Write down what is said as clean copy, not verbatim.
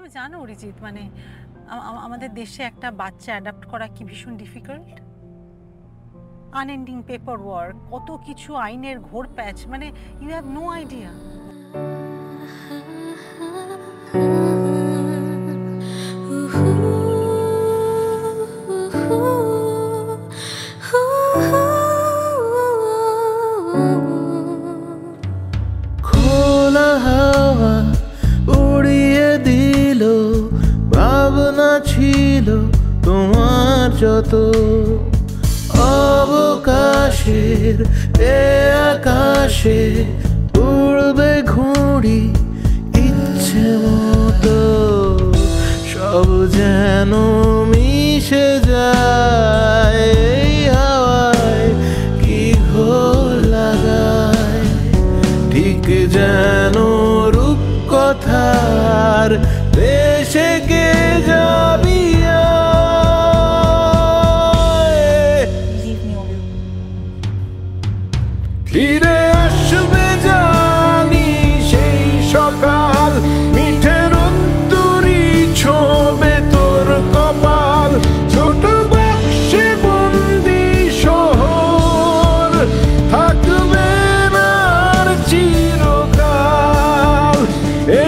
তুমি জানো অরিজিৎ, মানে আমাদের দেশে একটা বাচ্চা অ্যাডাপ্ট করা কি ভীষণ ডিফিকাল্ট। আনএন্ডিং পেপার ওয়ার্ক, কত কিছু আইনের ঘোর প্যাচ, মানে ইউ হ্যাভ নো আইডিয়া। খোলা হাওয়া উড়িয়ে দিল ভাবনা ছিল তোমার যত, অবকাশের এ আকাশে উড়বে ঘুড়ি ইচ্ছে মতো, সব যেন মিশে যায় এই হাওয়ায়, কি ঘোর লাগায় ঠিক যেন রূপকথার দেশে কে যাবি ফিরে আসবে জানি সেই সকাল, মিঠে রোদ্দুরি ছোবে তোর কপাল, ছোট বাক্সে বন্দি শহর থাকবে না আর চিরকাল, এ